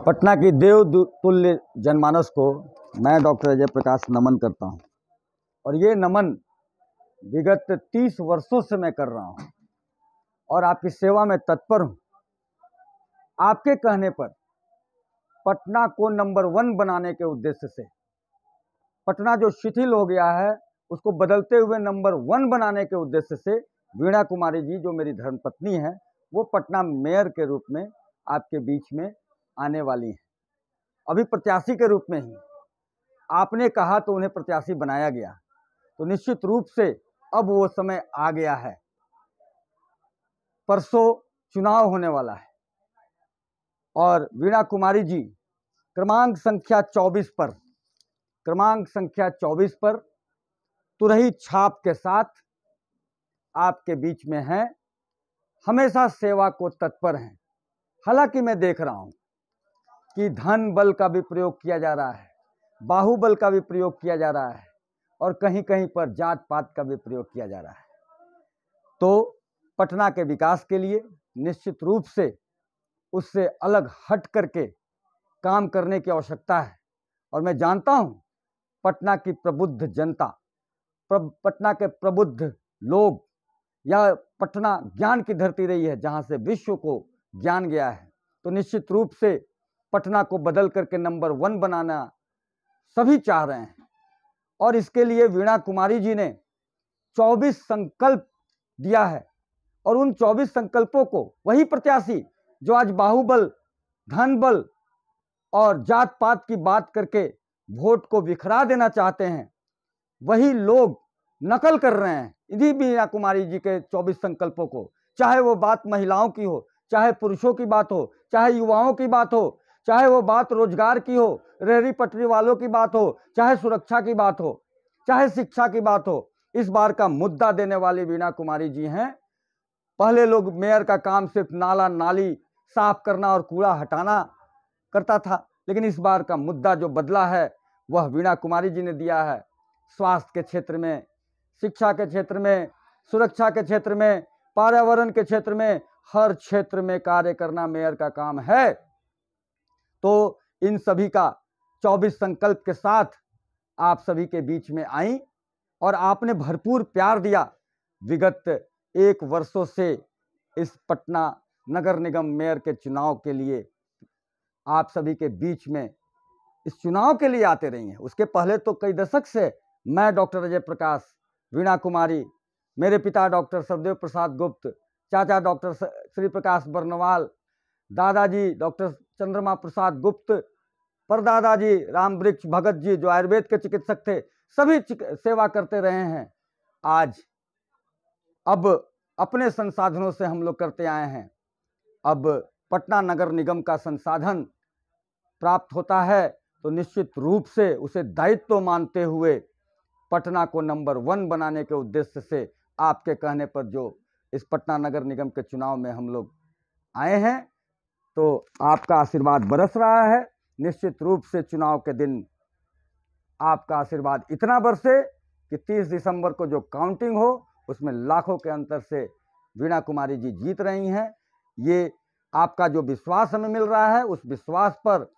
पटना की देव तुल्य जनमानस को मैं डॉक्टर अजय प्रकाश नमन करता हूं। और ये नमन विगत 30 वर्षों से मैं कर रहा हूं और आपकी सेवा में तत्पर हूं। आपके कहने पर पटना को नंबर 1 बनाने के उद्देश्य से, पटना जो शिथिल हो गया है उसको बदलते हुए नंबर 1 बनाने के उद्देश्य से वीणा कुमारी जी, जो मेरी धर्मपत्नी है, वो पटना मेयर के रूप में आपके बीच में आने वाली हैं। अभी प्रत्याशी के रूप में ही आपने कहा तो उन्हें प्रत्याशी बनाया गया, तो निश्चित रूप से अब वो समय आ गया है। परसों चुनाव होने वाला है और वीणा कुमारी जी क्रमांक संख्या 24 पर तुरही छाप के साथ आपके बीच में हैं। हमेशा सेवा को तत्पर हैं। हालांकि मैं देख रहा हूं कि धन बल का भी प्रयोग किया जा रहा है, बाहुबल का भी प्रयोग किया जा रहा है और कहीं कहीं पर जात पात का भी प्रयोग किया जा रहा है। तो पटना के विकास के लिए निश्चित रूप से उससे अलग हट करके काम करने की आवश्यकता है। और मैं जानता हूं पटना की प्रबुद्ध जनता, पटना के प्रबुद्ध लोग, या पटना ज्ञान की धरती रही है जहां से विश्व को ज्ञान गया है, तो निश्चित रूप से पटना को बदल करके नंबर 1 बनाना सभी चाह रहे हैं। और इसके लिए वीणा कुमारी जी ने 24 संकल्प दिया है और उन 24 संकल्पों को वही प्रत्याशी जो आज बाहुबल, धन बल और जात पात की बात करके वोट को बिखरा देना चाहते हैं, वही लोग नकल कर रहे हैं इन्हीं वीणा कुमारी जी के 24 संकल्पों को। चाहे वो बात महिलाओं की हो, चाहे पुरुषों की बात हो, चाहे युवाओं की बात हो, चाहे वो बात रोजगार की हो, रेहड़ी पटरी वालों की बात हो, चाहे सुरक्षा की बात हो, चाहे शिक्षा की बात हो, इस बार का मुद्दा देने वाली वीणा कुमारी जी हैं। पहले लोग मेयर का काम सिर्फ नाला नाली साफ करना और कूड़ा हटाना करता था, लेकिन इस बार का मुद्दा जो बदला है वह वीणा कुमारी जी ने दिया है। स्वास्थ्य के क्षेत्र में, शिक्षा के क्षेत्र में, सुरक्षा के क्षेत्र में, पर्यावरण के क्षेत्र में, हर क्षेत्र में कार्य करना मेयर का काम है। तो इन सभी का 24 संकल्प के साथ आप सभी के बीच में आई और आपने भरपूर प्यार दिया। विगत 1 वर्षों से इस पटना नगर निगम मेयर के चुनाव के लिए आप सभी के बीच में इस चुनाव के लिए आते रही हैं। उसके पहले तो कई दशक से मैं डॉक्टर अजय प्रकाश, वीणा कुमारी, मेरे पिता डॉक्टर सरदेव प्रसाद गुप्त, चाचा डॉक्टर श्री प्रकाश बर्नवाल, दादाजी डॉक्टर चंद्रमा प्रसाद गुप्त, परदादाजी राम वृक्ष भगत जी जो आयुर्वेद के चिकित्सक थे, सभी सेवा करते रहे हैं। आज अब अपने संसाधनों से हम लोग करते आए हैं। अब पटना नगर निगम का संसाधन प्राप्त होता है तो निश्चित रूप से उसे दायित्व मानते हुए पटना को नंबर 1 बनाने के उद्देश्य से आपके कहने पर जो इस पटना नगर निगम के चुनाव में हम लोग आए हैं, तो आपका आशीर्वाद बरस रहा है। निश्चित रूप से चुनाव के दिन आपका आशीर्वाद इतना बरसे कि 30 दिसंबर को जो काउंटिंग हो उसमें लाखों के अंतर से वीणा कुमारी जी जीत रही हैं। ये आपका जो विश्वास हमें मिल रहा है, उस विश्वास पर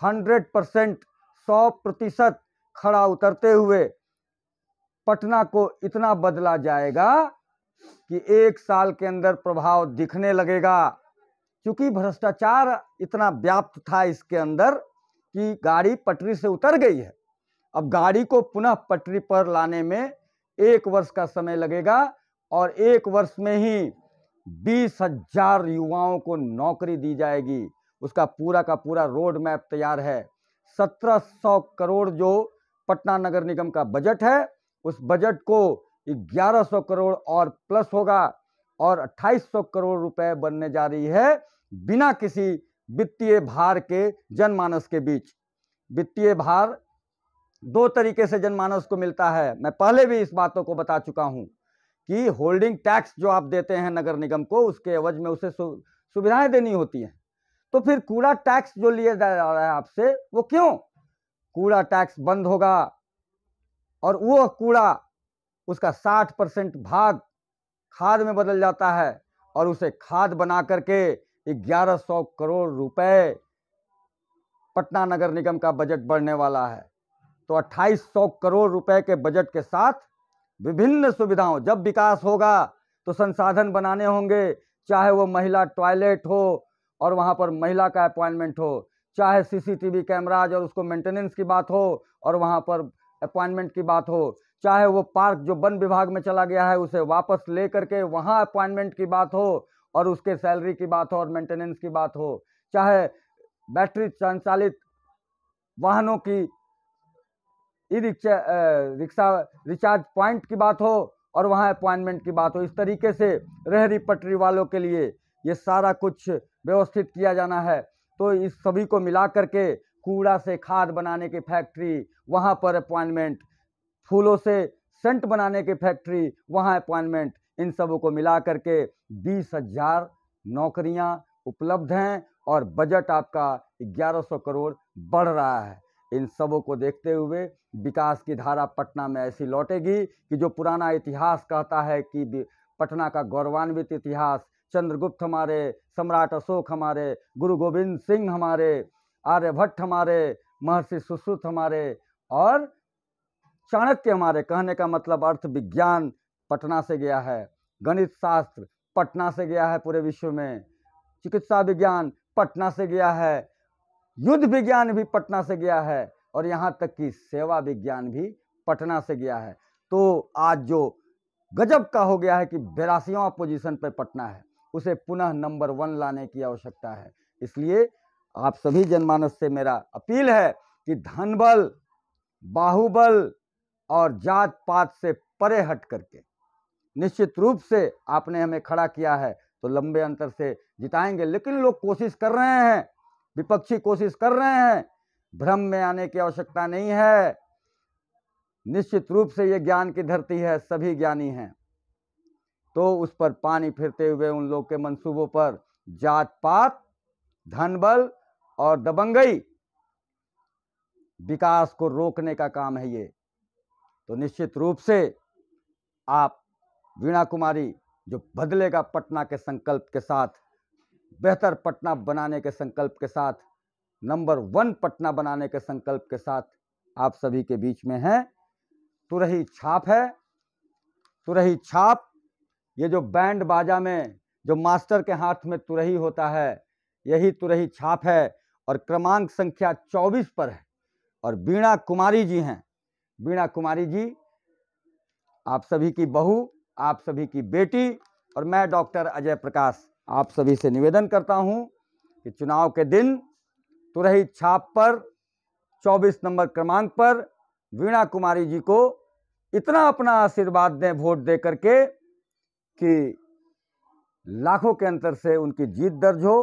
100%, 100% खड़ा उतरते हुए पटना को इतना बदला जाएगा कि 1 साल के अंदर प्रभाव दिखने लगेगा। क्योंकि भ्रष्टाचार इतना व्याप्त था इसके अंदर कि गाड़ी पटरी से उतर गई है। अब गाड़ी को पुनः पटरी पर लाने में 1 वर्ष का समय लगेगा और 1 वर्ष में ही 20,000 युवाओं को नौकरी दी जाएगी। उसका पूरा का पूरा रोड मैप तैयार है। 1700 करोड़ जो पटना नगर निगम का बजट है, उस बजट को 1100 करोड़ और प्लस होगा और 2800 करोड़ रुपए बनने जा रही है बिना किसी वित्तीय भार के जनमानस के बीच। वित्तीय भार 2 तरीके से जनमानस को मिलता है। मैं पहले भी इस बातों को बता चुका हूं कि होल्डिंग टैक्स जो आप देते हैं नगर निगम को, उसके एवज में उसे सुविधाएं देनी होती हैं। तो फिर कूड़ा टैक्स जो लिया जा रहा है आपसे, वो क्यों? कूड़ा टैक्स बंद होगा और वो कूड़ा, उसका 60% भाग खाद में बदल जाता है और उसे खाद बना करके 1100 करोड़ रुपए पटना नगर निगम का बजट बढ़ने वाला है। तो 2800 करोड़ रुपए के बजट के साथ विभिन्न सुविधाओं, जब विकास होगा तो संसाधन बनाने होंगे, चाहे वो महिला टॉयलेट हो और वहाँ पर महिला का अपॉइंटमेंट हो, चाहे सीसीटीवी कैमराज और उसको मेंटेनेंस की बात हो और वहाँ पर अपॉइंटमेंट की बात हो, चाहे वो पार्क जो वन विभाग में चला गया है उसे वापस ले करके वहाँ अपॉइंटमेंट की बात हो और उसके सैलरी की बात हो और मेंटेनेंस की बात हो, चाहे बैटरी संचालित वाहनों की रिक्शा रिचार्ज पॉइंट की बात हो और वहाँ अपॉइंटमेंट की बात हो। इस तरीके से रेहड़ी पटरी वालों के लिए ये सारा कुछ व्यवस्थित किया जाना है। तो इस सभी को मिला करके कूड़ा से खाद बनाने की फैक्ट्री, वहाँ पर अपॉइंटमेंट, फूलों से सेंट बनाने की फैक्ट्री, वहाँ अपॉइंटमेंट, इन सबों को मिला करके 20,000 नौकरियाँ उपलब्ध हैं और बजट आपका 1100 करोड़ बढ़ रहा है। इन सबों को देखते हुए विकास की धारा पटना में ऐसी लौटेगी कि जो पुराना इतिहास कहता है कि पटना का गौरवान्वित इतिहास, चंद्रगुप्त हमारे, सम्राट अशोक हमारे, गुरु गोविंद सिंह हमारे, आर्यभट्ट हमारे, महर्षि सुश्रुत हमारे और चाणक्य हमारे, कहने का मतलब अर्थ विज्ञान पटना से गया है, गणित शास्त्र पटना से गया है पूरे विश्व में, चिकित्सा विज्ञान पटना से गया है, युद्ध विज्ञान भी पटना से गया है और यहाँ तक कि सेवा विज्ञान भी पटना से गया है। तो आज जो गजब का हो गया है कि 82वां पोजीशन पर पटना है, उसे पुनः नंबर 1 लाने की आवश्यकता है। इसलिए आप सभी जनमानस से मेरा अपील है कि धनबल, बाहुबल और जात पात से परे हट करके निश्चित रूप से आपने हमें खड़ा किया है तो लंबे अंतर से जिताएंगे। लेकिन लोग कोशिश कर रहे हैं, विपक्षी कोशिश कर रहे हैं, भ्रम में आने की आवश्यकता नहीं है। निश्चित रूप से ये ज्ञान की धरती है, सभी ज्ञानी हैं। तो उस पर पानी फिरते हुए उन लोग के मंसूबों पर जात पात, धनबल और दबंगई, विकास को रोकने का काम है ये। तो निश्चित रूप से आप वीणा कुमारी जो बदलेगा पटना के संकल्प के साथ, बेहतर पटना बनाने के संकल्प के साथ, नंबर 1 पटना बनाने के संकल्प के साथ आप सभी के बीच में है। तुरही छाप है, तुरही छाप, ये जो बैंड बाजा में जो मास्टर के हाथ में तुरही होता है, यही तुरही छाप है और क्रमांक संख्या 24 पर है और वीणा कुमारी जी हैं। वीणा कुमारी जी आप सभी की बहू, आप सभी की बेटी और मैं डॉक्टर अजय प्रकाश आप सभी से निवेदन करता हूं कि चुनाव के दिन तुरही छाप पर 24 नंबर क्रमांक पर वीणा कुमारी जी को इतना अपना आशीर्वाद दें वोट दे करके कि लाखों के अंतर से उनकी जीत दर्ज हो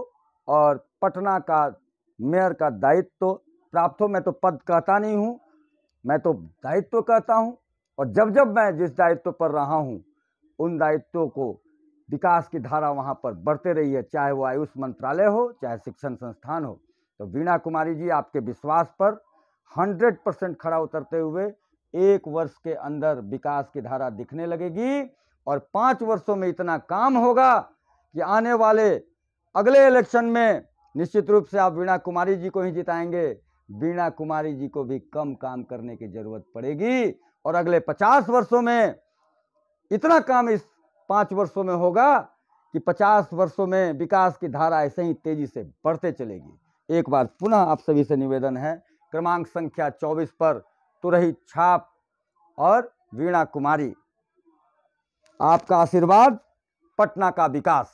और पटना का मेयर का दायित्व प्राप्त हो। मैं तो पद कहता नहीं हूं, मैं तो दायित्व कहता हूं और जब जब मैं जिस दायित्व पर रहा हूं उन दायित्वों को विकास की धारा वहां पर बढ़ते रही है, चाहे वो आयुष मंत्रालय हो, चाहे शिक्षण संस्थान हो। तो वीणा कुमारी जी आपके विश्वास पर 100% खड़ा उतरते हुए 1 वर्ष के अंदर विकास की धारा दिखने लगेगी और 5 वर्षों में इतना काम होगा कि आने वाले अगले इलेक्शन में निश्चित रूप से आप वीणा कुमारी जी को ही जिताएंगे। वीणा कुमारी जी को भी कम काम करने की जरूरत पड़ेगी और अगले 50 वर्षों में इतना काम इस 5 वर्षों में होगा कि 50 वर्षों में विकास की धारा ऐसे ही तेजी से बढ़ते चलेगी। एक बार पुनः आप सभी से निवेदन है, क्रमांक संख्या 24 पर तुरही छाप और वीणा कुमारी, आपका आशीर्वाद, पटना का विकास।